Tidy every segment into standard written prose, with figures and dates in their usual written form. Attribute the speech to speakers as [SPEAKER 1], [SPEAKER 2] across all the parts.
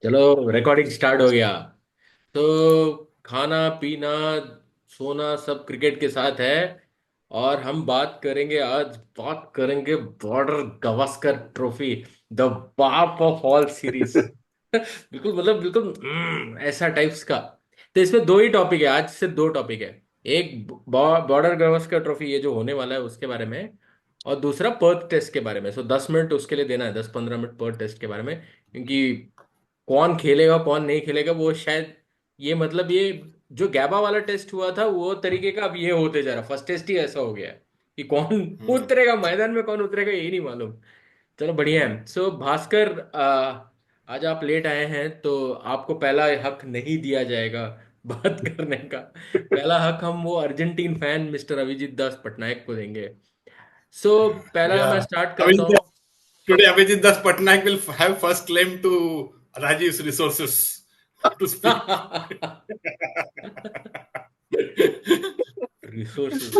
[SPEAKER 1] चलो recording start हो गया। तो खाना पीना सोना सब क्रिकेट के साथ है। और हम बात करेंगे बॉर्डर गवास्कर ट्रॉफी, द बाप ऑफ ऑल सीरीज। बिल्कुल मतलब बिल्कुल ऐसा टाइप्स का। तो इसमें दो ही टॉपिक है, आज से दो टॉपिक है। एक बॉर्डर गवास्कर ट्रॉफी ये जो होने वाला है उसके बारे में, और दूसरा पर्थ टेस्ट के बारे में। सो 10 मिनट उसके लिए देना है, 10-15 मिनट पर्थ टेस्ट के बारे में। क्योंकि कौन खेलेगा कौन नहीं खेलेगा वो शायद, ये मतलब ये जो गैबा वाला टेस्ट हुआ था वो तरीके का अब ये होते जा रहा। फर्स्ट टेस्ट ही ऐसा हो गया है कि कौन उतरेगा मैदान में, कौन उतरेगा यही नहीं मालूम। चलो बढ़िया है। सो भास्कर, आज आप लेट आए हैं तो आपको पहला हक नहीं दिया जाएगा बात करने का। पहला हक हम वो अर्जेंटीन फैन मिस्टर अभिजीत दास पटनायक को देंगे। सो पहला मैं
[SPEAKER 2] Yeah.
[SPEAKER 1] स्टार्ट करता
[SPEAKER 2] Avijit,
[SPEAKER 1] हूँ।
[SPEAKER 2] today Avijit Das Patnaik will have first claim to Rajiv's resources to speak.
[SPEAKER 1] Resources.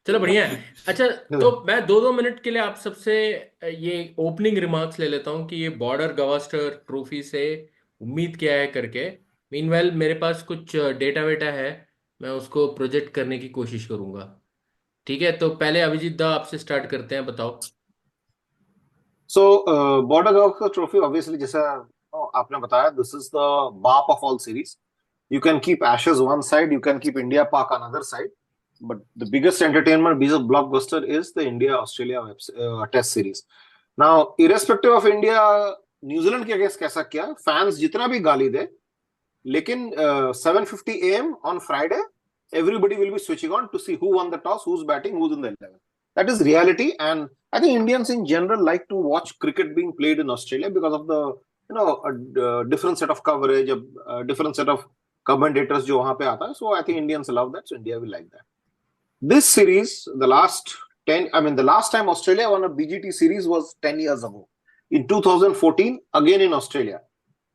[SPEAKER 1] चलो बढ़िया है। अच्छा, तो मैं 2-2 मिनट के लिए आप सबसे ये ओपनिंग रिमार्क्स ले लेता हूँ कि ये बॉर्डर गवास्कर ट्रॉफी से उम्मीद क्या है करके। मीनवेल मेरे पास कुछ डेटा वेटा है, मैं उसको प्रोजेक्ट करने की कोशिश करूंगा। ठीक है, तो पहले अभिजीत दा आपसे स्टार्ट करते हैं, बताओ।
[SPEAKER 3] So, border Gavaskar Trophy, obviously, जैसा आपने बताया, this is the BAP of all series. You can keep Ashes one side, you can keep India Pak another side, but the biggest entertainment, biggest blockbuster is the India Australia Test series. Now, irrespective of India, New Zealand के against कैसा किया, fans जितना भी गाली दे, लेकिन 7:50 a.m. on Friday, everybody will be switching on to see who won the toss, who's batting, who's in the 11. That is reality, and I think Indians in general like to watch cricket being played in Australia because of the different set of coverage, a different set of commentators जो वहां पे आता है. So I think Indians love that. So India will like that. This series, the last time Australia won a BGT series was 10 years ago, in 2014, again in Australia.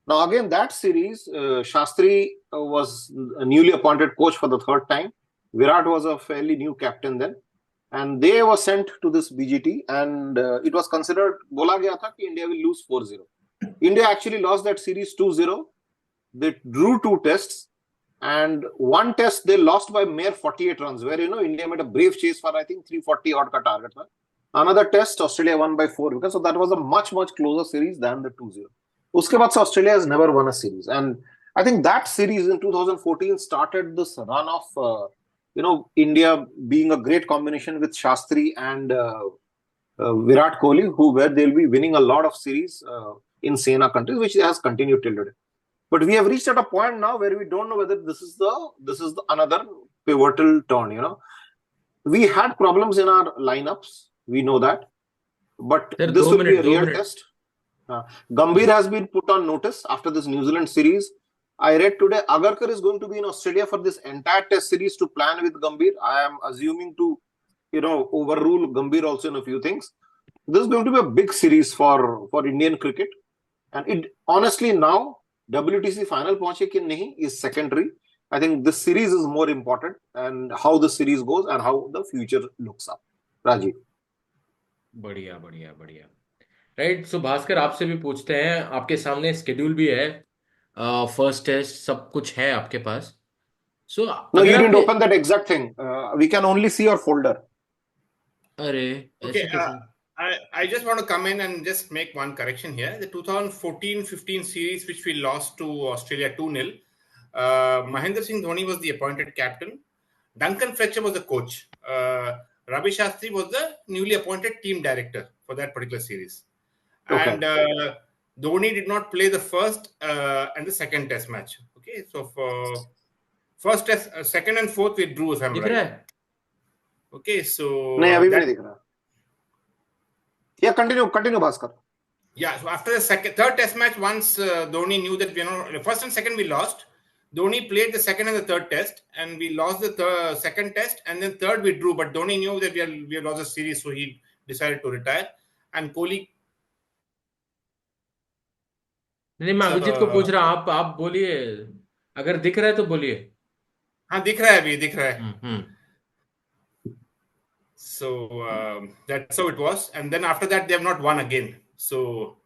[SPEAKER 3] Now, again, that series, Shastri was a newly appointed coach for the third time. Virat was a fairly new captain then. And they were sent to this BGT, and it was considered, bola gaya tha ki India will lose 4-0. India actually lost that series 2-0. They drew two tests, and one test they lost by mere 48 runs, where, India made a brave chase for, I think, 340 odd ka target tha. Another test, Australia won by 4 wickets. So that was a much, much closer series than the 2-0. उसके बाद से Australia has never won a series, and I think that series in 2014 started this run of India being a great combination with Shastri and Virat Kohli, where they'll be winning a lot of series in Sena countries, which has continued till today. But we have reached at a point now where we don't know whether this is the another pivotal turn. We had problems in our lineups, we know that, but
[SPEAKER 1] sir
[SPEAKER 3] this
[SPEAKER 1] दो
[SPEAKER 3] will be
[SPEAKER 1] minute
[SPEAKER 3] a
[SPEAKER 1] दो
[SPEAKER 3] real
[SPEAKER 1] minute
[SPEAKER 3] test. Gambhir has been put on notice after this New Zealand series. I read today Agarkar is going to be in Australia for this entire test series to plan with Gambhir. I am assuming to, overrule Gambhir also in a few things. This is going to be a big series for Indian cricket. And it honestly now, WTC final पहुंचे कि नहीं is secondary. I think this series is more important, and how the series goes and how the future looks up. Rajiv.
[SPEAKER 1] बढ़िया बढ़िया बढ़िया। Right, सो भास्कर आपसे भी पूछते हैं, आपके सामने स्केड्यूल भी है, फर्स्ट टेस्ट सब कुछ है आपके पास। सो
[SPEAKER 3] No,
[SPEAKER 1] अगर
[SPEAKER 3] you
[SPEAKER 1] आप
[SPEAKER 3] didn't
[SPEAKER 1] ये,
[SPEAKER 3] open that exact thing. We can only see your folder.
[SPEAKER 1] अरे
[SPEAKER 2] Okay,
[SPEAKER 1] ऐसे कैसे?
[SPEAKER 2] I just want to come in and just make one correction here. The 2014-15 series, which we lost to Australia 2-0, Mahendra Singh Dhoni was the appointed captain. Duncan Fletcher was the coach. Ravi Shastri was the newly appointed team director for that particular series.
[SPEAKER 3] Okay.
[SPEAKER 2] And Dhoni did not play the first and the second test match. Okay, so for first test, second and fourth, we drew, if I'm
[SPEAKER 1] दिख रहा
[SPEAKER 2] right.
[SPEAKER 1] है?
[SPEAKER 2] Okay, so
[SPEAKER 3] नहीं अभी भी
[SPEAKER 2] that
[SPEAKER 3] नहीं दिख रहा. Yeah, continue, Bhaskar.
[SPEAKER 2] Yeah, so after the third test match, once Dhoni knew that the first and second we lost, Dhoni played the second and the third test, and we lost the second test, and then third we drew. But Dhoni knew that we had lost the series, so he decided to retire. And Kohli,
[SPEAKER 1] नहीं मैं अभिजीत को पूछ रहा, आप बोलिए, अगर दिख रहा है तो बोलिए।
[SPEAKER 2] हाँ दिख रहा है अभी दिख रहा है.
[SPEAKER 1] हम्म।
[SPEAKER 2] So that's how it was, and then after that they have not won again. So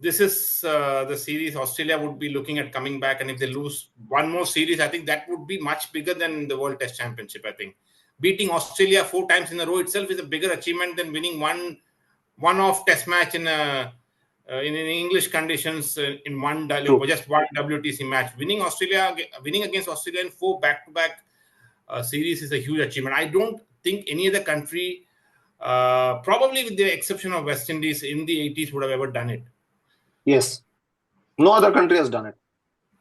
[SPEAKER 2] this is the series Australia would be looking at coming back, and if they lose one more series, I think that would be much bigger than the World Test Championship. I think beating Australia 4 times in a row itself is a bigger achievement than winning one-off Test match in English conditions in
[SPEAKER 3] True.
[SPEAKER 2] just one WTC match. Winning against Australia in 4 back-to-back series is a huge achievement. I don't think any other country, probably with the exception of West Indies in the 80s, would have ever done it.
[SPEAKER 3] Yes. No other country has done it.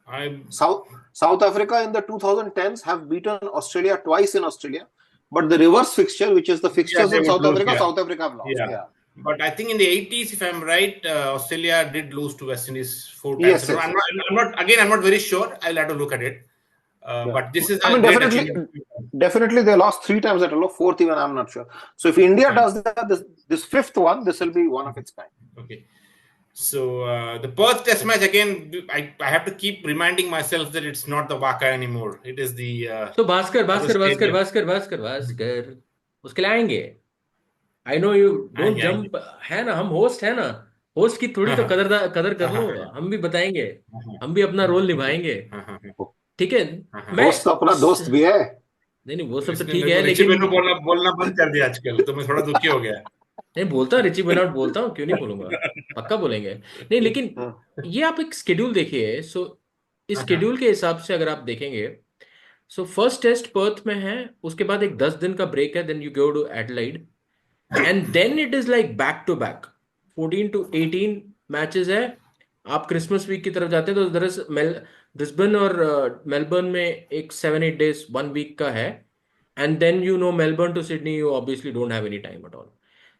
[SPEAKER 2] I
[SPEAKER 3] South Africa in the 2010s have beaten Australia twice in Australia, but the reverse fixture, which is the fixtures
[SPEAKER 2] they
[SPEAKER 3] in
[SPEAKER 2] would lose.
[SPEAKER 3] South Africa have lost.
[SPEAKER 2] Yeah.
[SPEAKER 3] Yeah.
[SPEAKER 2] But I think in the 80s, if I'm right, Australia did lose to West Indies 4 times.
[SPEAKER 3] Yes, yes, yes.
[SPEAKER 2] I'm not very sure. I'll have to look at it.
[SPEAKER 3] Yeah.
[SPEAKER 2] But this is
[SPEAKER 3] I
[SPEAKER 2] a
[SPEAKER 3] mean,
[SPEAKER 2] great achievement.
[SPEAKER 3] definitely they lost 3 times at all. Fourth even, I'm not sure. So if India does that, this fifth one, this will be one of its kind.
[SPEAKER 2] Okay. So the Perth Test match again, I have to keep reminding myself that it's not the Waka anymore. It is the
[SPEAKER 1] So Bhaskar,
[SPEAKER 2] other
[SPEAKER 1] Bhaskar, Bhaskar,
[SPEAKER 2] stadium.
[SPEAKER 1] Bhaskar, Bhaskar, Bhaskar, उसके लिए आएंगे. I know you don't
[SPEAKER 2] आएंगे.
[SPEAKER 1] Jump. है ना, हम host है ना. Host की थोड़ी तो कदर कर लो. हम भी बताएंगे, हम भी अपना रोल निभाएंगे. ठीक है. मैं
[SPEAKER 3] होस्ट तो अपना दोस्त भी है.
[SPEAKER 1] नहीं वो सब तो
[SPEAKER 2] इसने
[SPEAKER 1] ठीक
[SPEAKER 2] मेरे
[SPEAKER 1] है,
[SPEAKER 2] को रिची
[SPEAKER 1] लेकिन
[SPEAKER 2] बेनो बोलना बंद कर दिया आजकल, तो मैं थोड़ा दुखी हो गया.
[SPEAKER 1] नहीं बोलता, रिची बेनाउट बोलता हूँ, क्यों नहीं बोलूंगा, पक्का बोलेंगे. नहीं लेकिन ये आप एक स्केड्यूल देखिए. सो इस स्केड्यूल के हिसाब से अगर आप देखेंगे, सो फर्स्ट टेस्ट पर्थ में है, उसके बाद एक 10 दिन का ब्रेक है, then you go to Adelaide, and then it is like back to back 14 to 18 matches है. आप क्रिसमस वीक की तरफ जाते हैं तो दरअसल ब्रिस्बेन और मेलबर्न में एक 7-8 डेज 1 वीक का है. And then you know Melbourne to Sydney you obviously don't have any time at all.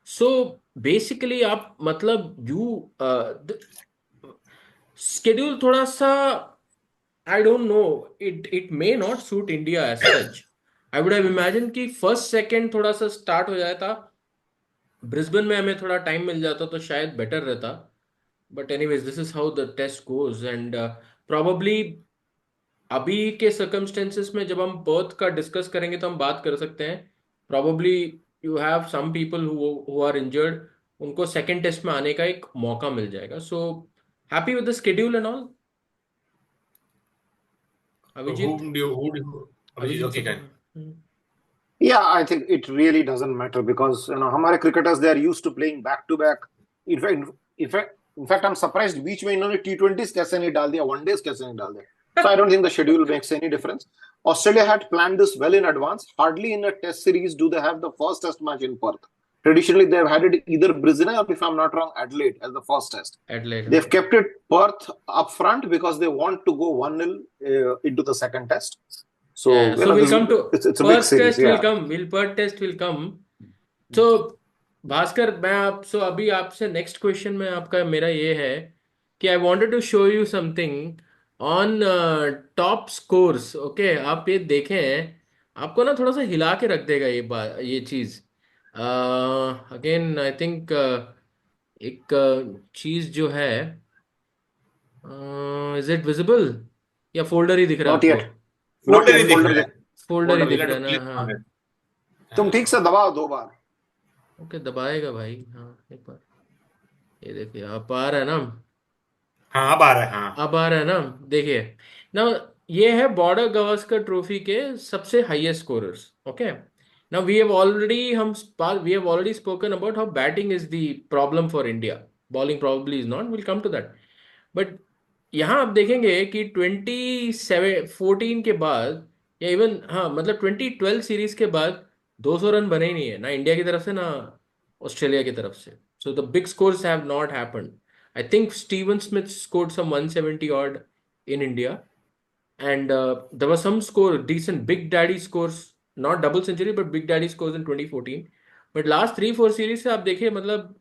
[SPEAKER 1] So basically आप मतलब स्केड्यूल थोड़ा सा, I don't know, it may not suit India as such. I would have imagine कि first second थोड़ा सा start हो जाता, Brisbane में हमें थोड़ा टाइम मिल जाता तो शायद बेटर रहता. But anyways this is how the test goes. And probably अभी के सर्कमस्टेंसेस में जब हम पर्थ का डिस्कस करेंगे तो हम बात कर सकते हैं. Probably you have some people who are injured, उनको सेकंड टेस्ट में आने का एक मौका मिल जाएगा. So happy with the schedule and all. Avijit,
[SPEAKER 2] Avijit, okay, can.
[SPEAKER 3] Yeah, I think it really doesn't matter because हमारे cricketers they are used to playing back to back. In fact, I'm surprised बीच में इन्होंने T20s कैसे नहीं डाल दिया, one days कैसे नहीं डाल दिया. So I don't think the schedule makes any difference. Australia had planned this well in advance. Hardly in a test series do they have the first test match in Perth. Traditionally, they've had it either Brisbane or, if I'm not wrong, Adelaide as the first test.
[SPEAKER 1] Adelaide.
[SPEAKER 3] They've kept it Perth up front because they want to go 1-0 into the second test. So,
[SPEAKER 1] yeah, so we'll come to
[SPEAKER 3] it's a big series.
[SPEAKER 1] Test will come. Perth test will come. So Bhaskar, मैं आप अभी आपसे next question में आपका मेरा ये है कि I wanted to show you something on top scores. Okay, आप ये देखें, आपको ना थोड़ा सा हिला के रख देगा ये चीज. अगेन आई थिंक एक चीज जो है, इज इट विजिबल या फोल्डर ही दिख रहा है आपको?
[SPEAKER 2] फोल्डर ही दिख रहा है.
[SPEAKER 1] फोल्डर ही दिख रहा है ना. हाँ,
[SPEAKER 3] तुम ठीक से दबाओ 2 बार.
[SPEAKER 1] ओके, दबाएगा भाई. हाँ, एक बार ये देखिए, आप आ रहा है ना?
[SPEAKER 2] हाँ, अब आ रहा है. हाँ,
[SPEAKER 1] अब आ रहा है ना? देखिए ना, ये है बॉर्डर गावस्कर ट्रॉफी के सबसे highest scorers. Okay, now we have already spoken about how batting is the problem for India. Bowling probably is not. Will come to that. But यहाँ आप देखेंगे कि 2014 के बाद, या इवन हाँ मतलब 2012 सीरीज के बाद 200 रन बने ही नहीं है, ना इंडिया की तरफ से ना ऑस्ट्रेलिया की तरफ से. So the big scores have not happened. I think Steven Smith scored some 170 odd in India, and there were some score decent big daddy scores, not double century but big daddy scores in 2014. But last 3-4 series से आप देखिए, मतलब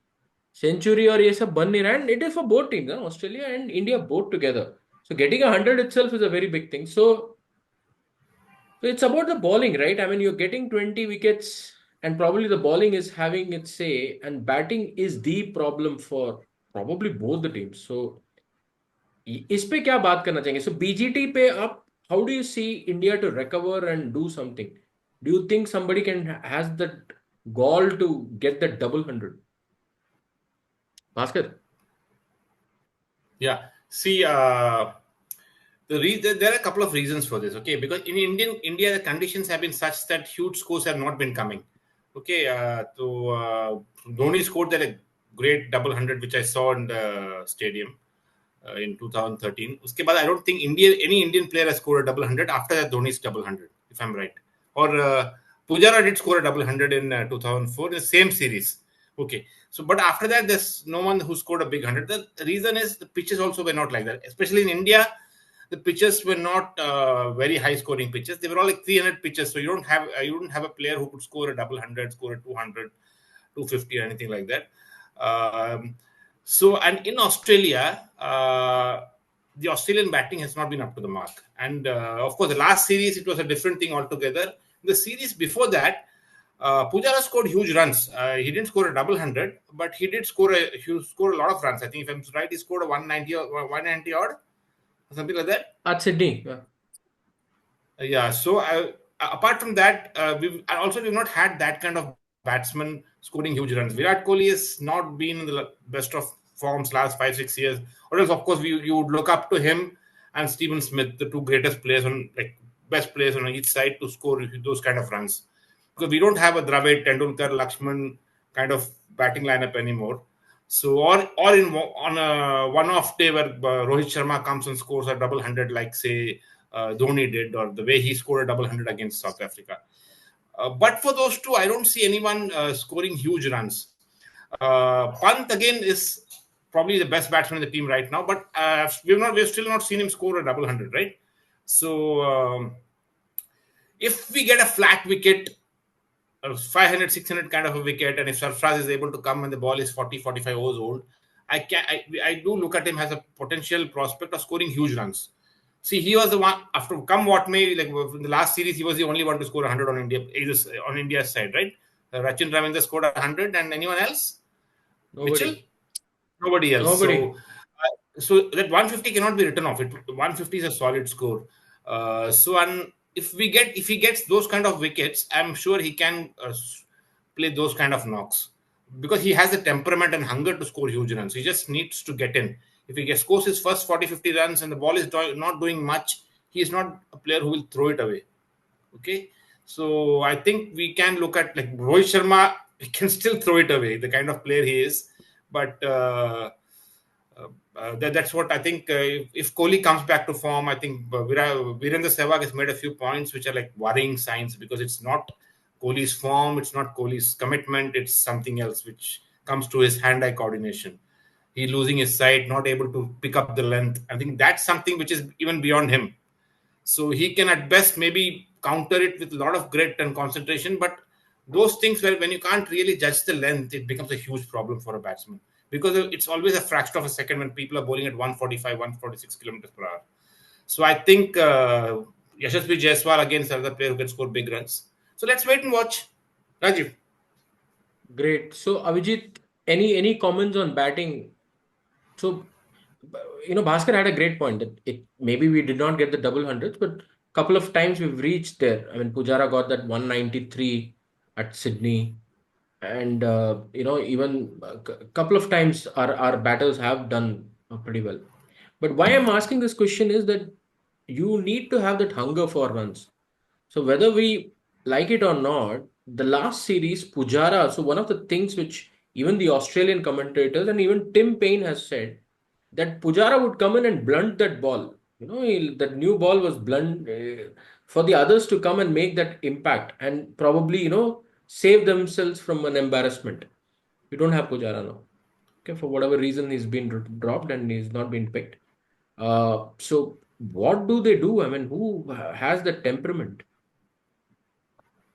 [SPEAKER 1] century और ये सब बन नहीं रहा. And it is for both teams, Australia and India both together. So getting 100 itself is a very big thing. So it's about the bowling, right? I mean, you're getting 20 wickets and probably the bowling is having its say, and batting is the problem for probably both the teams. So इस पे क्या बात करना चाहेंगे? So BGT पे आप, how do you see India to recover and do something? Do you think somebody has that gall to get that double 100? Bhaskar?
[SPEAKER 2] Yeah. See, there are a couple of reasons for this. Okay, because in India, the conditions have been such that huge scores have not been coming. Okay, Dhoni scored that a great double hundred, which I saw in the stadium in 2013. Uske baad, I don't think any Indian player has scored a double hundred after that Dhoni's double hundred, if I'm right. Or Pujara did score a double hundred in 2004 in the same series. Okay, so but after that, there's no one who scored a big hundred. The reason is the pitches also were not like that, especially in India. The pitches were not very high scoring pitches. They were all like 300 pitches. So you don't have a player who could score a double hundred, score a 200, 250, or anything like that. And in Australia, the Australian batting has not been up to the mark. And of course, the last series, it was a different thing altogether. The series before that, Pujara scored huge runs. He didn't score a double hundred, but he scored a lot of runs. I think if I'm right, he scored a 190 or 190 odd, something like that.
[SPEAKER 1] At Sydney.
[SPEAKER 2] Yeah. So apart from that, we've not had that kind of batsman scoring huge runs. Virat Kohli has not been in the best of forms last 5-6 years. Or else, of course, you would look up to him and Stephen Smith, the two greatest players best players on each side to score those kind of runs. Because we don't have a Dravid, Tendulkar, Lakshman kind of batting lineup anymore. So, on a one-off day where Rohit Sharma comes and scores a double hundred, like say Dhoni did, or the way he scored a double hundred against South Africa. But for those two, I don't see anyone scoring huge runs. Pant again is probably the best batsman in the team right now, but we've still not seen him score a double hundred, right? So if we get a flat wicket, 500, 600 kind of a wicket, and if Sarfraz is able to come when the ball is 40, 45 overs old, I do look at him as a potential prospect of scoring huge runs. See, he was the one, after come what may, like in the last series, he was the only one to score 100 on India's side, right? Rachin Ravindra scored 100, and anyone else?
[SPEAKER 1] Nobody.
[SPEAKER 2] Mitchell? Nobody else.
[SPEAKER 1] Nobody.
[SPEAKER 2] So that 150 cannot be written off. 150 is a solid score. If he gets those kind of wickets, I'm sure he can play those kind of knocks because he has the temperament and hunger to score huge runs. He just needs to get in. If he scores his first 40-50 runs and the ball is not doing much, he is not a player who will throw it away. Okay, so I think we can look at like Rohit Sharma. He can still throw it away, the kind of player he is. But that's what I think. If Kohli comes back to form, I think Virendra Sehwag has made a few points which are like worrying signs because it's not Kohli's form, it's not Kohli's commitment, it's something else which comes to his hand-eye coordination. He's losing his sight, not able to pick up the length. I think that's something which is even beyond him. So he can at best maybe counter it with a lot of grit and concentration, but those things where when you can't really judge the length, it becomes a huge problem for a batsman because it's always a fraction of a second when people are bowling at 145, 146 kilometers per hour. So I think Yashasvi Jaiswal again is another player who can score big runs. So let's wait and watch. Rajeev.
[SPEAKER 1] Great. So Avijit, any comments on batting? So, Bhaskar had a great point that maybe we did not get the double hundreds, but a couple of times we've reached there. I mean, Pujara got that 193 at Sydney, and even a couple of times our batters have done pretty well. But why I'm asking this question is that you need to have that hunger for runs. So whether we like it or not, the last series, Pujara, so one of the things which even the Australian commentators and even Tim Payne has said that Pujara would come in and blunt that ball. That new ball was blunt for the others to come and make that impact and probably, save themselves from an embarrassment. We don't have Pujara now. Okay, for whatever reason, he's been dropped and he's not been picked. So what do they do? I mean, who has the temperament?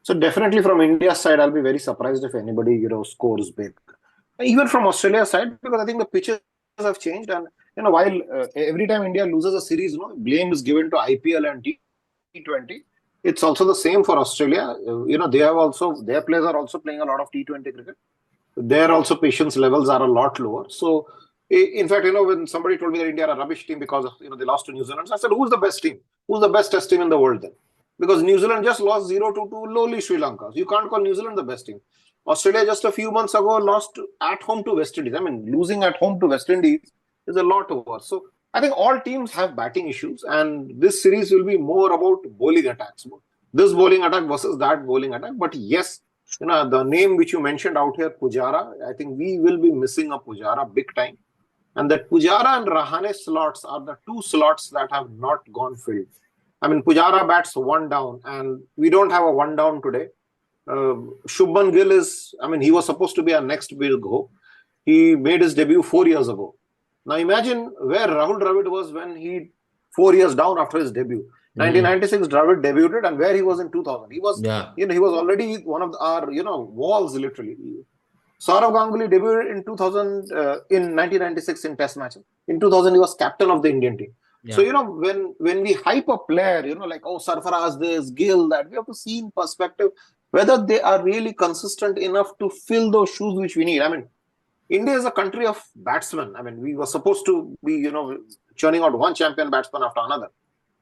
[SPEAKER 3] So definitely from India's side, I'll be very surprised if anybody, scores big. Even from Australia's side, because I think the pitches have changed. And, while every time India loses a series, blame is given to IPL and T20. It's also the same for Australia. Their players are also playing a lot of T20 cricket. Their also patience levels are a lot lower. So, in fact, when somebody told me that India are a rubbish team because of, they lost to New Zealand, so I said, who's the best team? Who's the best test team in the world then? Because New Zealand just lost 0-2 to lowly Sri Lanka. So you can't call New Zealand the best team. Australia just a few months ago lost at home to West Indies. I mean, losing at home to West Indies is a lot over. So I think all teams have batting issues, and this series will be more about bowling attacks. This bowling attack versus that bowling attack. But yes, the name which you mentioned out here, Pujara, I think we will be missing a Pujara big time. And that Pujara and Rahane slots are the two slots that have not gone filled. I mean, Pujara bats one down, and we don't have a one down today. Shubman Gill he was supposed to be our next big hope. He made his debut 4 years ago. Now imagine where Rahul Dravid was when 4 years down after his debut. 1996, Dravid debuted, and where he was in 2000. He was, he was already one of our, walls literally. Saurav Ganguly debuted in 2000, in 1996 in Test matches. In 2000, he was captain of the Indian team. Yeah. So, when we hype a player, like, oh, Sarfaraz this, Gill that, we have to see in perspective whether they are really consistent enough to fill those shoes which we need. I mean, India is a country of batsmen. I mean, we were supposed to be, churning out one champion batsman after another.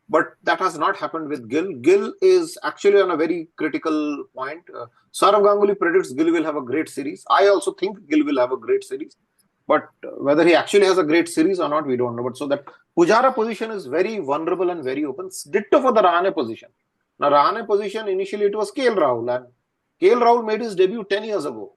[SPEAKER 3] But that has not happened with Gill. Gill is actually on a very critical point. Saurav Ganguly predicts Gill will have a great series. I also think Gill will have a great series. But whether he actually has a great series or not, we don't know. But so that Pujara position is very vulnerable and very open. Ditto for the Rahane position. Now, Rahane position, initially it was KL Rahul. And KL Rahul made his debut 10 years ago.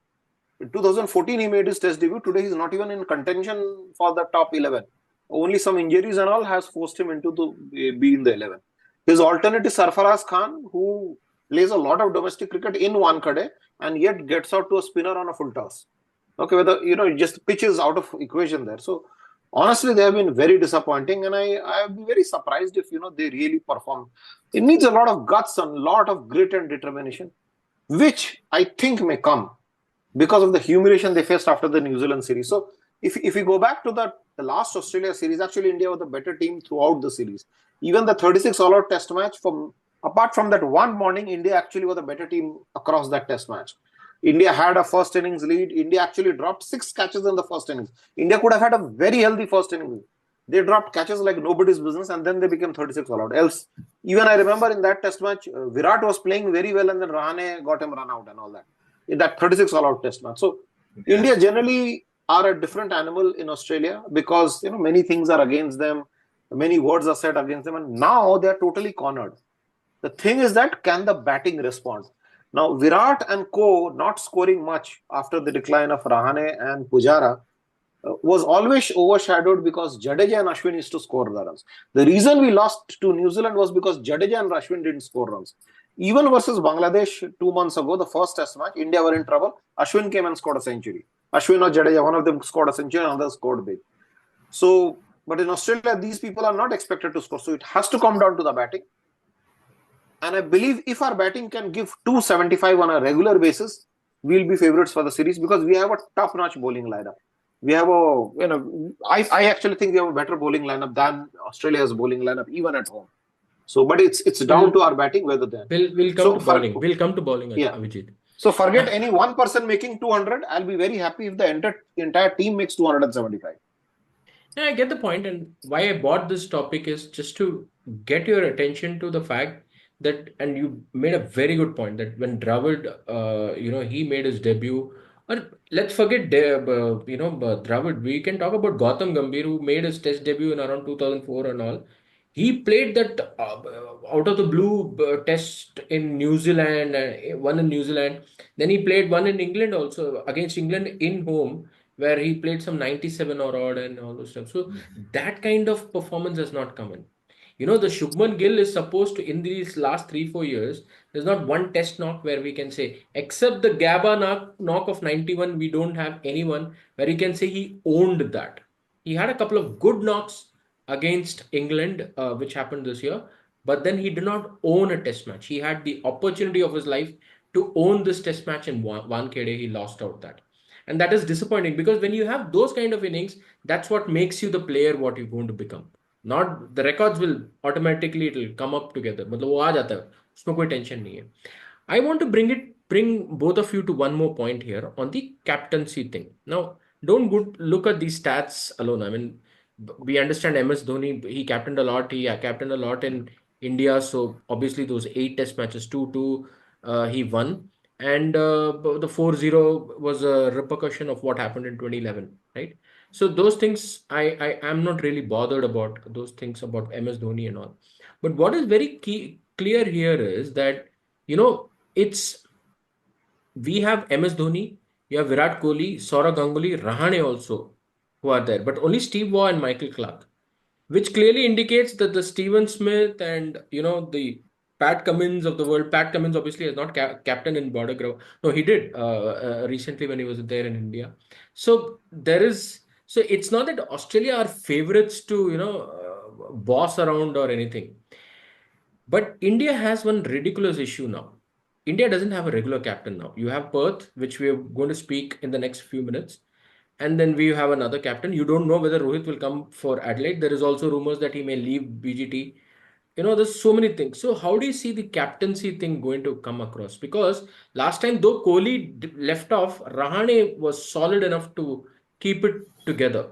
[SPEAKER 3] In 2014, he made his test debut. Today, he's not even in contention for the top 11. Only some injuries and all has forced him into be in the 11. His alternate is Sarfaraz Khan, who plays a lot of domestic cricket in Wankhede and yet gets out to a spinner on a full toss. Okay, whether just pitches out of equation there. So honestly, they have been very disappointing, and I would be very surprised if they really perform. It needs a lot of guts and a lot of grit and determination, which I think may come because of the humiliation they faced after the New Zealand series. So if we go back to the last Australia series, actually India was the better team throughout the series. Even the 36 all-out test match, apart from that one morning, India actually was the better team across that test match. India had a first innings lead. India actually dropped 6 catches in the first innings. India could have had a very healthy first innings. They dropped catches like nobody's business, and then they became 36 all-out. Else, even I remember in that test match, Virat was playing very well, and then Rahane got him run out and all that. In that 36 all-out test match. So, India generally are a different animal in Australia because many things are against them, many words are said against them, and now they are totally cornered. The thing is that can the batting respond? Now Virat and co not scoring much after the decline of Rahane and Pujara was always overshadowed because Jadeja and Ashwin used to score the runs. The reason we lost to New Zealand was because Jadeja and Ashwin didn't score runs. Even versus Bangladesh 2 months ago, the first test match, India were in trouble. Ashwin came and scored a century. Ashwin or Jadeja, one of them scored a century, another scored big. So, but in Australia, these people are not expected to score. So it has to come down to the batting. And I believe if our batting can give 275 on a regular basis, we'll be favorites for the series because we have a top-notch bowling lineup. We have I actually think we have a better bowling lineup than Australia's bowling lineup, even at home. So, but it's down to our batting whether then.
[SPEAKER 1] We'll come to bowling. We'll come to bowling, yeah. Avijit.
[SPEAKER 3] So forget any one person making 200. I'll be very happy if the entire team makes 275.
[SPEAKER 1] Yeah, I get the point, and why I bought this topic is just to get your attention to the fact that, and you made a very good point that when Dravid, he made his debut. Or let's forget, Dravid. We can talk about Gautam Gambhir, who made his test debut in around 2004 and all. He played that out of the blue test in New Zealand, one in New Zealand. Then he played one in England also, against England in home, where he played some 97 or odd and all those stuff. So that kind of performance has not come in. The Shubman Gill is supposed to, in these last 3-4 years, there's not one test knock where we can say, except the Gabba knock of 91, we don't have anyone where you can say he owned that. He had a couple of good knocks against England, which happened this year, but then he did not own a test match. He had the opportunity of his life to own this test match in Wankhede. He lost out that. And that is disappointing because when you have those kind of innings, that's what makes you the player what you're going to become. Not the records will automatically, it'll come up together. मतलब वो आ जाता है, उसमें कोई tension नहीं है. I want to bring both of you to one more point here on the captaincy thing. Now, don't look at these stats alone. I mean, we understand MS Dhoni, he captained a lot. He captained a lot in India. So obviously those 8 test matches, 2-2, he won. and the 4-0 was a repercussion of what happened in 2011, right? So those things, I am not really bothered about those things about MS Dhoni and all. But what is very clear here is that, it's we have MS Dhoni, you have Virat Kohli, Saurav Ganguly, Rahane also, who are there, but only Steve Waugh and Michael Clark, which clearly indicates that the Steven Smith and the Pat Cummins of the world. Pat Cummins obviously is not captain in border ground. No, he did recently when he was there in India. So there is. So it's not that Australia are favorites to boss around or anything. But India has one ridiculous issue now. India doesn't have a regular captain now. You have Perth, which we are going to speak in the next few minutes. And then we have another captain. You don't know whether Rohit will come for Adelaide. There is also rumors that he may leave BGT. There's so many things. So how do you see the captaincy thing going to come across? Because last time, though Kohli left off, Rahane was solid enough to keep it together.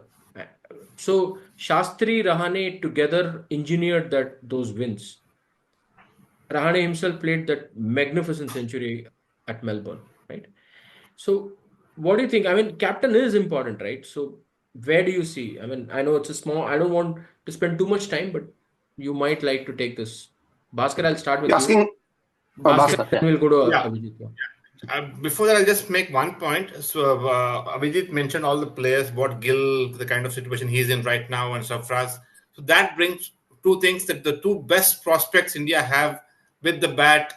[SPEAKER 1] So Shastri, Rahane together engineered those wins. Rahane himself played that magnificent century at Melbourne, right? So, what do you think? I mean, captain is important, right? So, where do you see? I mean, I know it's a small, I don't want to spend too much time, but you might like to take this. Bhaskar, I'll start with
[SPEAKER 3] You're
[SPEAKER 1] you.
[SPEAKER 3] asking
[SPEAKER 1] Bhaskar,
[SPEAKER 3] Bhaskar.
[SPEAKER 1] then
[SPEAKER 3] Yeah.
[SPEAKER 1] we'll go to
[SPEAKER 2] Yeah.
[SPEAKER 1] Avijit. Yeah.
[SPEAKER 2] Before that, I'll just make one point. So, Avijit mentioned all the players, what Gill, the kind of situation he's in right now, and Safraz. So, that brings two things, that the two best prospects India have with the bat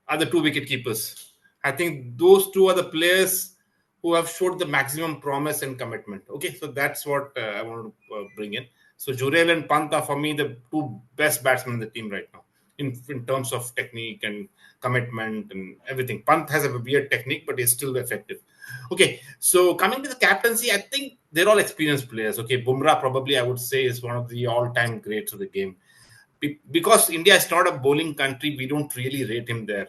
[SPEAKER 2] are the two wicket keepers. I think those two are the players who have showed the maximum promise and commitment. Okay, so that's what I want to bring in. So, Jurel and Pant are for me the two best batsmen in the team right now, in terms of technique and commitment and everything. Pant has a weird technique, but he's still effective. Okay, so coming to the captaincy, I think they're all experienced players. Okay, Bumrah probably I would say is one of the all-time greats of the game. Because India is not a bowling country, we don't really rate him there.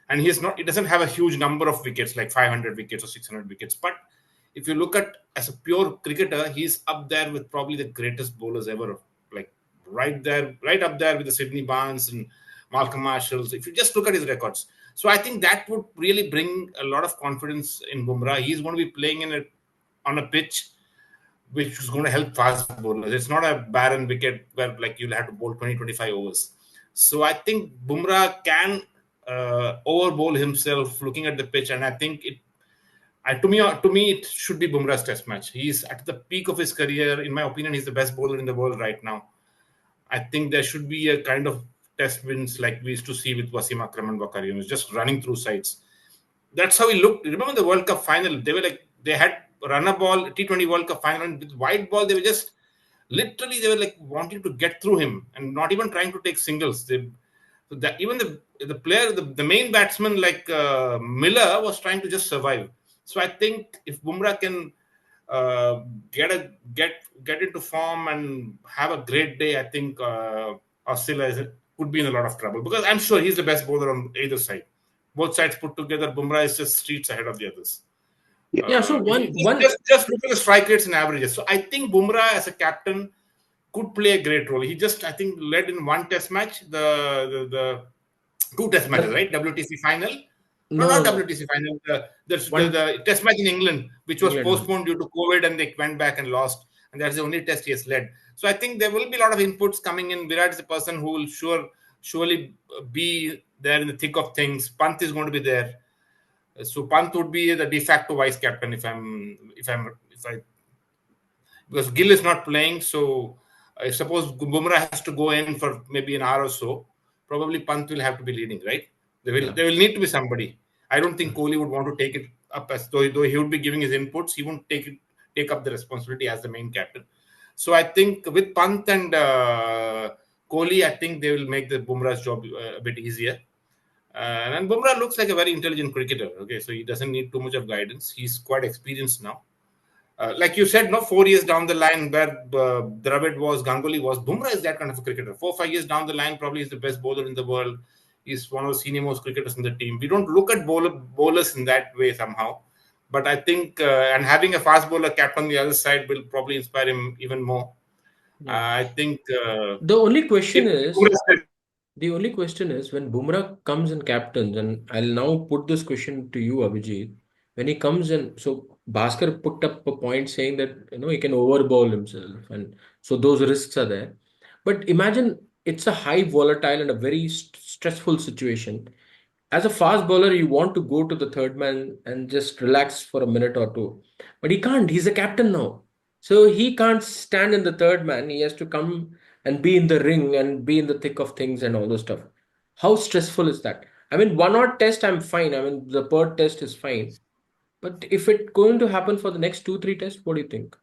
[SPEAKER 2] And he's not. He doesn't have a huge number of wickets, like 500 wickets or 600 wickets. But if you look at as a pure cricketer, he's up there with probably the greatest bowlers ever. Like right there, right up there with the Sydney Barnes and Malcolm Marshalls. If you just look at his records, so I think that would really bring a lot of confidence in Bumrah. He's going to be playing on a pitch which is going to help fast bowlers. It's not a barren wicket where like you'll have to bowl 20, 25 overs. So I think Bumrah can over bowl himself looking at the pitch, and I think to me, it should be Bumrah's test match. He's at the peak of his career. In my opinion, he's the best bowler in the world right now. I think there should be a kind of test wins like we used to see with Wasim Akram and Bakar Yunus, just running through sides. That's how he looked. Remember the World Cup final? They had run a ball, T20 World Cup final, and with white ball, they were just literally they were like wanting to get through him and not even trying to take singles. Even the player, the main batsman like Miller was trying to just survive. So I think if Bumrah can uh, get into form and have a great day, I think Australia could be in a lot of trouble, because I'm sure he's the best bowler on either side. Both sides put together, Bumrah is just streets ahead of the others.
[SPEAKER 1] Yeah. So
[SPEAKER 2] If you
[SPEAKER 1] one.
[SPEAKER 2] just look at the strike rates and averages. So I think Bumrah as a captain could play a great role. He just, I think, led in one test match, the two test matches,
[SPEAKER 1] The,
[SPEAKER 2] right? WTC final. No,
[SPEAKER 1] no, no,
[SPEAKER 2] not
[SPEAKER 1] no.
[SPEAKER 2] WTC final.
[SPEAKER 1] One
[SPEAKER 2] The test match in England, which was
[SPEAKER 1] England one.
[SPEAKER 2] postponed due to COVID, and they went back and lost. And that's the only test he has led. So I think there will be a lot of inputs coming in. Virat is a person who will surely be there in the thick of things. Pant is going to be there. So Pant would be the de facto vice captain if I because Gill is not playing. So I suppose Bumrah has to go in for maybe an hour or so. Probably Pant will have to be leading, right?
[SPEAKER 1] Yeah.
[SPEAKER 2] There will need to be somebody. I don't think Kohli would want to take it up as though he would be giving his inputs. He won't take up the responsibility as the main captain. So I think with Pant and Kohli, I think they will make the Bumrah's job a bit easier. And Bumrah looks like a very intelligent cricketer. Okay, so he doesn't need too much of guidance. He's quite experienced now. Like you said, no, 4 years down the line, where Dravid was, Ganguly was, Bumrah is that kind of a cricketer. 4 5 years down the line, probably is the best bowler in the world. He's one of the senior most cricketers in the team. We don't look at bowlers in that way somehow. But I think, and having a fast bowler captain on the other side will probably inspire him even more.
[SPEAKER 1] Yeah.
[SPEAKER 2] I think
[SPEAKER 1] The only question
[SPEAKER 2] if
[SPEAKER 1] is,
[SPEAKER 2] Bumrah
[SPEAKER 1] The only question is when Bumrah comes and captains, and I'll now put this question to you, Avijit. When he comes in, so Bhaskar put up a point saying that he can overbowl himself, and so those risks are there. But imagine it's a high volatile and a very stressful situation. As a fast bowler, you want to go to the third man and just relax for a minute or two. But he can't. He's a captain now. So he can't stand in the third man. He has to come and be in the ring and be in the thick of things and all those stuff. How stressful is that? I mean, one odd test, I'm fine. I mean, the Perth test is fine. But if it's going to happen for the next two, three tests, what do you think?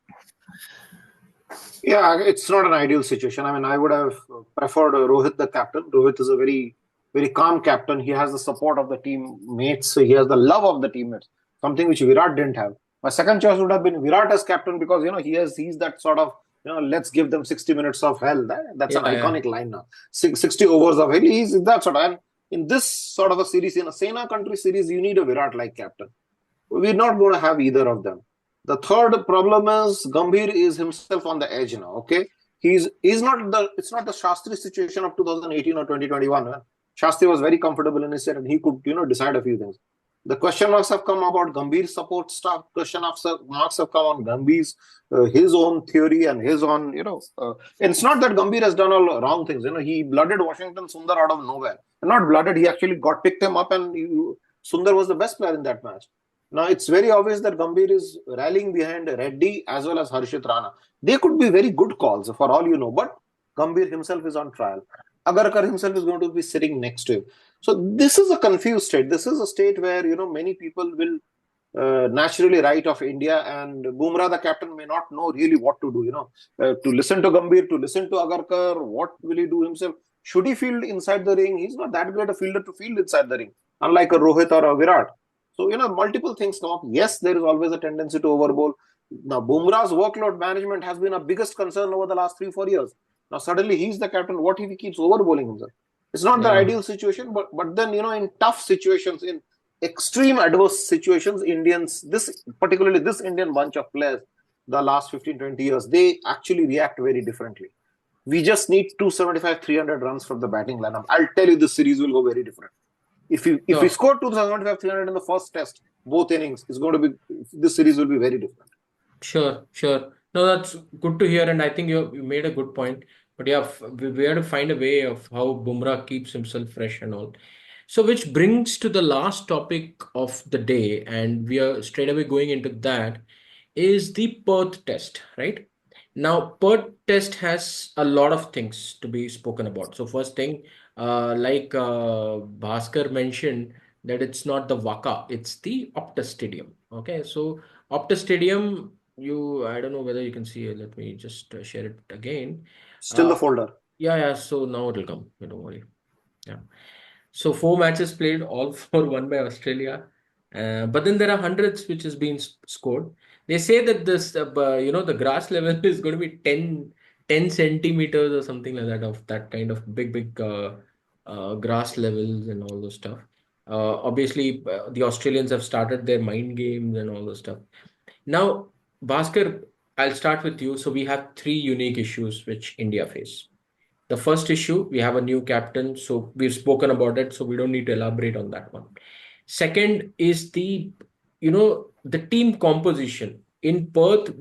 [SPEAKER 3] Yeah, it's not an ideal situation. I mean, I would have preferred Rohit the captain. Rohit is a very, very calm captain. He has the support of the teammates. He has the love of the teammates, something which Virat didn't have. My second choice would have been Virat as captain because he's that sort of let's give them 60 minutes of hell. That's
[SPEAKER 1] Yeah,
[SPEAKER 3] an
[SPEAKER 1] yeah.
[SPEAKER 3] iconic line now. 60 overs of hell. He's that sort of. And in this sort of a series, in a Sena country series, you need a Virat like captain. We're not going to have either of them. The third problem is Gambhir is himself on the edge now. Okay, he's not the it's not the Shastri situation of 2018 or 2021. Shastri was very comfortable in his set and he could decide a few things. The question marks have come about Gambhir's support staff. Marks have come on Gambhir's his own theory and his own and it's not that Gambhir has done all wrong things. He blooded Washington Sundar out of nowhere. Not blooded. He actually got picked him up and Sundar was the best player in that match. Now it's very obvious that Gambhir is rallying behind Reddy as well as Harshit Rana. They could be very good calls for all you know, but Gambhir himself is on trial. Agarkar himself is going to be sitting next to him. So this is a confused state. This is a state where many people will naturally write of India, and Bumrah, the captain, may not know really what to do. To listen to Gambhir, to listen to Agarkar, what will he do himself? Should he field inside the ring? He's not that great a fielder to field inside the ring, unlike a Rohit or a Virat. So, multiple things come up. Yes, there is always a tendency to overbowl. Now, Bumrah's workload management has been a biggest concern over the last 3-4 years. Now, suddenly he's the captain. What if he keeps overbowling himself? It's not the
[SPEAKER 1] Yeah.
[SPEAKER 3] ideal situation, but then, in tough situations, in extreme adverse situations, particularly this Indian bunch of players, the last 15, 20 years, they actually react very differently. We just need 275, 300 runs from the batting lineup. I'll tell you, this series will go very different. If we
[SPEAKER 1] So,
[SPEAKER 3] score 275, 300 in the first test, both innings, it's going to be this series will be very different.
[SPEAKER 1] sure, sure. No, that's good to hear, and I think you made a good point. But yeah, we have to find a way of how Bumrah keeps himself fresh and all. So, which brings to the last topic of the day, and we are straight away going into that, is the Perth test, right? Now, Perth test has a lot of things to be spoken about. So, first thing, like Bhaskar mentioned, that it's not the Waka, it's the Optus Stadium. Okay, so Optus Stadium, I don't know whether you can see it. Let me just share it again.
[SPEAKER 3] Still the
[SPEAKER 1] Uh,
[SPEAKER 3] folder.
[SPEAKER 1] yeah, yeah. So now it'll come. Don't worry. Yeah. So four matches played, all four won by Australia. But then there are hundreds which has been scored. They say that the grass level is going to be 10 centimeters or something like that of that kind of big grass levels and all those stuff. Obviously, the Australians have started their mind games and all those stuff. Now, Bhaskar, I'll start with you. So we have three unique issues which India face. The first issue, we have a new captain, so we've spoken about it, so we don't need to elaborate on that one. Second is the team composition. In Perth,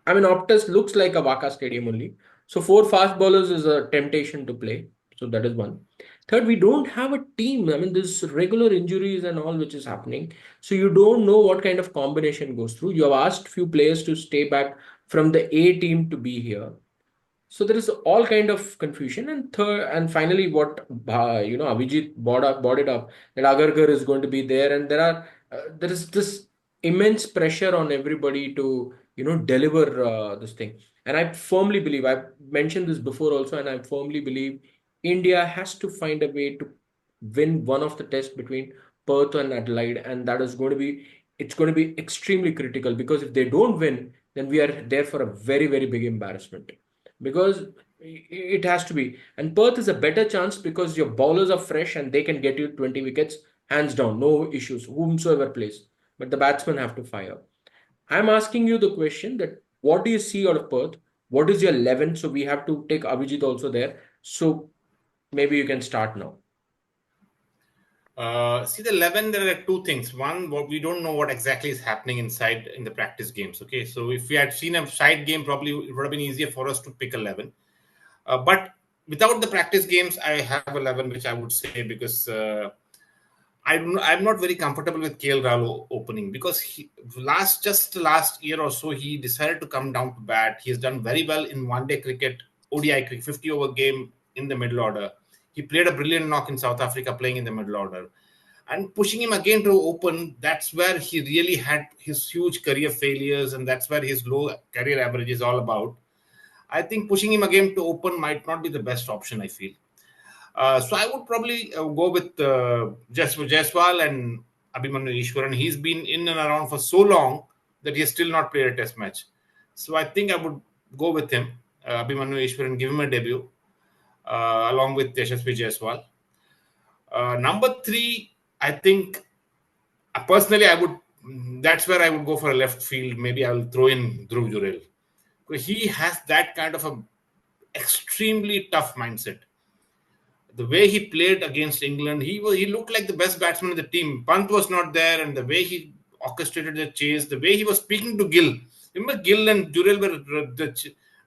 [SPEAKER 1] I mean, Optus looks like a Waka Stadium only. So four fast bowlers is a temptation to play. So that is one. Third, we don't have a team. I mean, there's regular injuries and all which is happening. So you don't know what kind of combination goes through. You have asked few players to stay back from the A team to be here. So there is all kind of confusion, and third, and finally, what Avijit brought it up that Agarkar is going to be there, and there is this immense pressure on everybody to deliver this thing. And I firmly believe I've mentioned this before also, and I firmly believe India has to find a way to win one of the tests between Perth and Adelaide, and that is going to be it's going to be extremely critical because if they don't win, then we are there for a very very big embarrassment because it has to be. And Perth is a better chance because your bowlers are fresh and they can get you 20 wickets hands down, no issues, whomsoever plays. But the batsmen have to fire. I'm asking you the question that what do you see out of Perth? What is your 11? So we have to take Avijit also there. So Maybe you can start now.
[SPEAKER 2] See the 11. There are two things. One, what we don't know what exactly is happening inside in the practice games. Okay, so if we had seen a side game, probably it would have been easier for us to pick 11. But without the practice games, I have 11, which I would say because I'm not very comfortable with KL Rahul opening because just last year or so he decided to come down to bat. He's done very well in one-day cricket, ODI cricket, 50-over game in the middle order. He played a brilliant knock in South Africa playing in the middle order. And pushing him again to open, that's where he really had his huge career failures, and that's where his low career average is all about. I think pushing him again to open might not be the best option, I feel. So I would probably go with Jaiswal and Abhimanyu Ishwaran. He's been in and around for so long that he has still not played a test match. So I think I would go with him, Abhimanyu Ishwaran, give him a debut along with Yashasvi Jaiswal. Number 3, I think personally that's where I would go for a left field. Maybe I will throw in Dhruv Jurel. He has that kind of a extremely tough mindset. The way he played against England, he looked like the best batsman in the team. Pant was not there, and the way he orchestrated the chase, the way he was speaking to Gill. Remember, Gill and Jurel were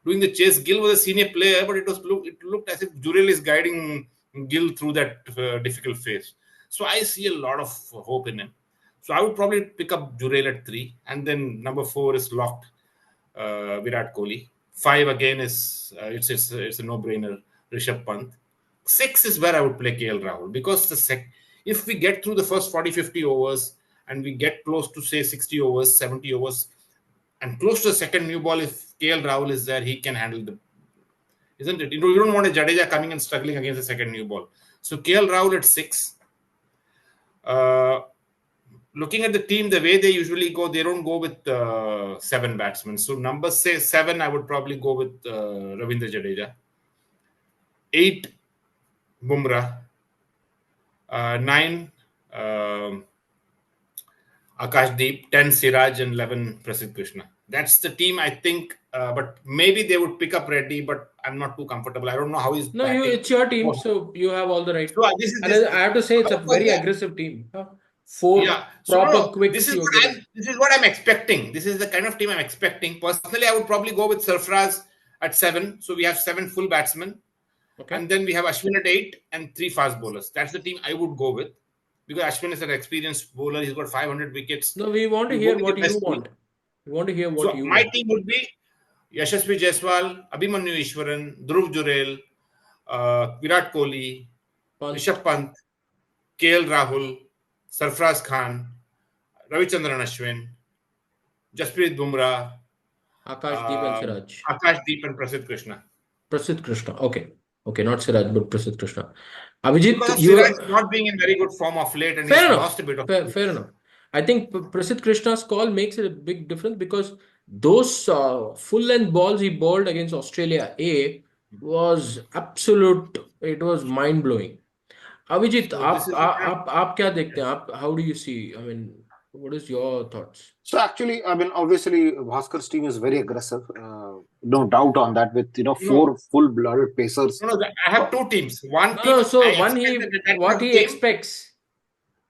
[SPEAKER 2] doing the chase. Gill was a senior player, but it looked as if Jurel is guiding Gill through that difficult phase. So I see a lot of hope in him. So I would probably pick up Jurel at 3, and then number 4 is locked. Virat Kohli. 5 again is it's a no-brainer. Rishabh Pant. 6 is where I would play KL Rahul because if we get through the first 40-50 overs and we get close to say 60 overs, 70 overs, and close to the second new ball, if KL Rahul is there, he can handle isn't it? You don't want a Jadeja coming and struggling against the second new ball. So KL Rahul at 6. Looking at the team, the way they usually go, they don't go with 7 batsmen. So number 7, I would probably go with Ravindra Jadeja. 8, Bumrah. 9, Akashdeep. 10, Siraj, and 11, Prasidh Krishna. That's the team, I think. But maybe they would pick up Reddy, but I'm not too comfortable. I don't know how he's batting.
[SPEAKER 1] It's your team, so you have all the right.
[SPEAKER 2] So
[SPEAKER 1] I have to say, it's a very aggressive team. 4 proper quicks.
[SPEAKER 2] This is what I'm expecting. This is the kind of team I'm expecting. Personally, I would probably go with Sarfraz at 7. So we have 7 full batsmen. Okay. And then we have Ashwin at 8 and 3 fast bowlers. That's the team I would go with. Because Ashwin is an experienced bowler. He's got 500 wickets.
[SPEAKER 1] No, we want to hear what you want. We want to hear what you want.
[SPEAKER 2] My team would be Yashasvi Jaiswal, Abhimanyu Ishwaran, Dhruv Jurel, Virat Kohli, Rishabh Pant, KL Rahul, Sarfraz Khan, Ravichandran Ashwin, Jasprit Bumrah,
[SPEAKER 1] Akashdeep and Siraj.
[SPEAKER 2] Akashdeep and Prasidh Krishna.
[SPEAKER 1] Prasidh Krishna. Okay, not Siraj, but Prasidh Krishna. Avijit,
[SPEAKER 2] Siraj is not being in very good form of late, and he's lost a bit of.
[SPEAKER 1] Fair enough. I think Prasidh Krishna's call makes it a big difference because those full-length balls he bowled against Australia A was absolute. It was mind-blowing. Avijit, आप क्या देखते हैं? How do you see? I mean, what is your thoughts?
[SPEAKER 3] So actually, I mean, obviously, Bhaskar's team is very aggressive. No doubt on that. With 4 full-blooded pacers.
[SPEAKER 2] No, I have 2 teams. One team.
[SPEAKER 1] No, so what he expects.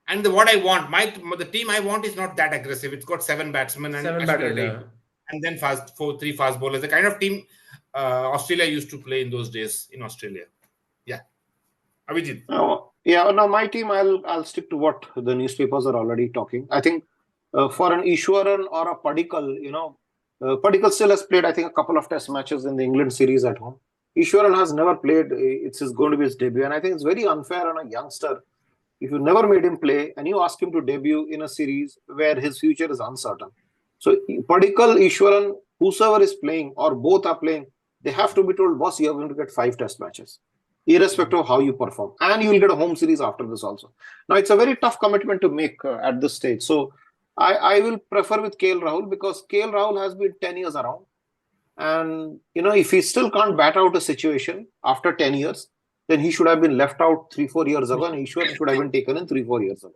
[SPEAKER 2] And what I want, the team I want is not that aggressive. It's got 7 batsmen and
[SPEAKER 1] 7 batters,
[SPEAKER 2] and then 3 fast bowlers. The kind of team Australia used to play in those days in Australia. Yeah, Avijit.
[SPEAKER 3] My team, I'll stick to what the newspapers are already talking. I think for an Ishwaran or a Padikkal, Padikkal still has played, I think, a couple of test matches in the England series at home. Ishwaran has never played. It's going to be his debut, and I think it's very unfair on a youngster. If you never made him play and you ask him to debut in a series where his future is uncertain. So Padikkal, Ishwaran, whosoever is playing or both are playing, they have to be told, boss, you are going to get 5 test matches, irrespective of how you perform. And you will get a home series after this also. Now, it's a very tough commitment to make at this stage. So I will prefer with KL Rahul because KL Rahul has been 10 years around. And, if he still can't bat out a situation after 10 years, then he should have been left out 3-4 years ago, and Ishwar should have been taken in 3-4 years ago.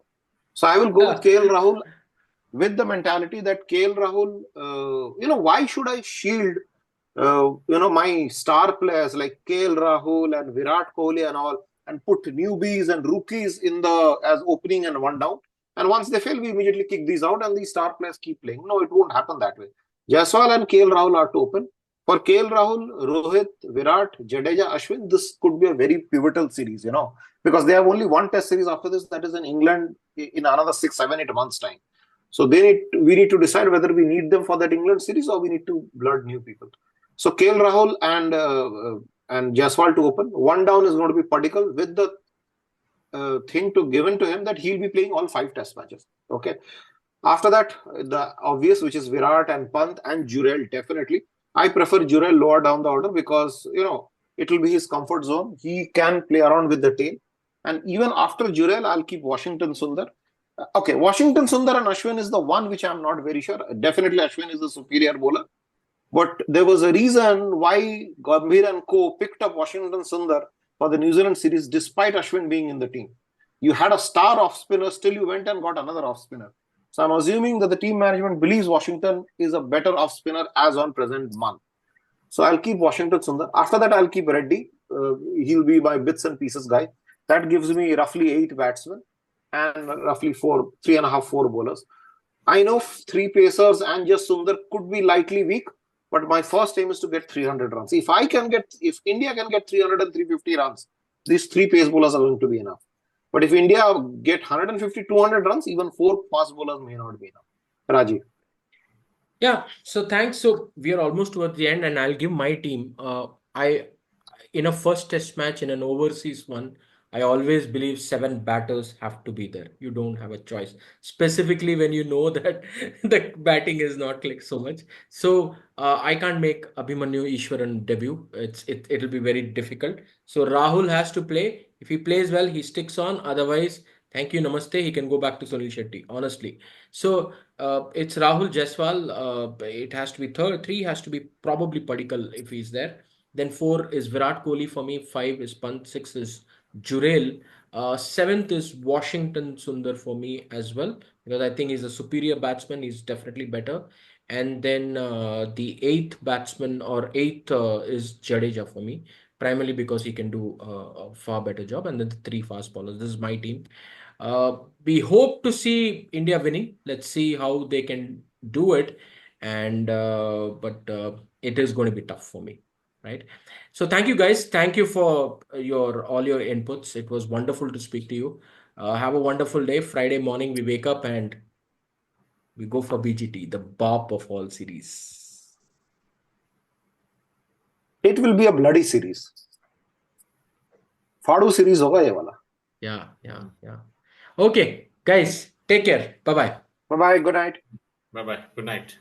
[SPEAKER 3] So I will go with KL Rahul with the mentality that KL Rahul, why should I shield my star players like KL Rahul and Virat Kohli and all, and put newbies and rookies in the as opening and one down. And once they fail, we immediately kick these out and these star players keep playing. No, it won't happen that way. Jaiswal and KL Rahul are to open. For KL Rahul, Rohit, Virat, Jadeja, Ashwin, this could be a very pivotal series, because they have only one test series after this, that is in England in another 6, 7, 8 months' time. So we need to decide whether we need them for that England series or we need to blood new people. So KL Rahul and Jaiswal to open. One down is going to be Padikkal with the thing to given to him that he'll be playing all 5 test matches. Okay. After that, the obvious, which is Virat and Pant and Jurel, definitely. I prefer Jurel lower down the order because, it will be his comfort zone. He can play around with the tail. And even after Jurel, I'll keep Washington Sundar. Okay, Washington Sundar and Ashwin is the one which I'm not very sure. Definitely Ashwin is the superior bowler. But there was a reason why Gambhir and co picked up Washington Sundar for the New Zealand series despite Ashwin being in the team. You had a star off spinner, still you went and got another off spinner. So I'm assuming that the team management believes Washington is a better off spinner as on present month. So I'll keep Washington Sundar. After that, I'll keep Reddy. He'll be my bits and pieces guy. That gives me roughly 8 batsmen and roughly 3.5, 4 bowlers. I know 3 pacers and just Sundar could be lightly weak, but my first aim is to get 300 runs. If India can get 300 and 350 runs, these 3 pace bowlers are going to be enough. But if India get 150, 200 runs, even 4 fast bowlers may not be enough. Rajeev.
[SPEAKER 1] Yeah, so thanks. So we are almost towards the end, and I'll give my team. In a first test match, in an overseas one, I always believe 7 batters have to be there. You don't have a choice, specifically when you know that the batting is not like so much. So I can't make Abhimanyu Ishwaran debut. It'll be very difficult. So Rahul has to play. If he plays well, he sticks on. Otherwise, thank you, namaste. He can go back to Sunil Shetty. Honestly, so it's Rahul Jaiswal. It has to be 3 has to be probably Padikkal if he's there. Then 4 is Virat Kohli for me. 5 is Pant. 6 is Jurel. 7th is Washington Sundar for me as well, because I think he's a superior batsman. He's definitely better. And then the 8th batsman or 8th is Jadeja for me, primarily because he can do a far better job. And then the 3 fast bowlers. This is my team. We hope to see India winning. Let's see how they can do it. And but it is going to be tough for me. Right. So thank you guys. Thank you for all your inputs. It was wonderful to speak to you. Have a wonderful day. Friday morning we wake up and we go for BGT, the Baap of all series.
[SPEAKER 3] It will be a bloody series. Fadu series hoga ye wala.
[SPEAKER 1] Yeah. Okay, guys, take care. Bye-bye.
[SPEAKER 3] Bye-bye. Good night.
[SPEAKER 2] Bye-bye. Good night.